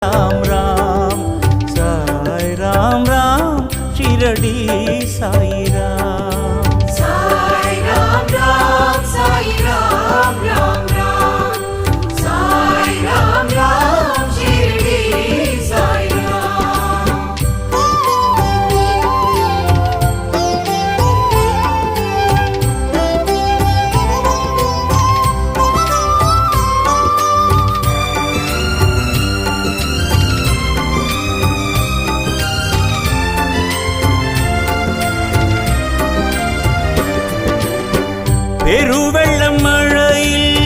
राम राम साई राम राम शिरडी साई राम साई राम राम साई राम राम राम साई राम राम शिरडी साई राम பெருவெள்ளம் மழையில்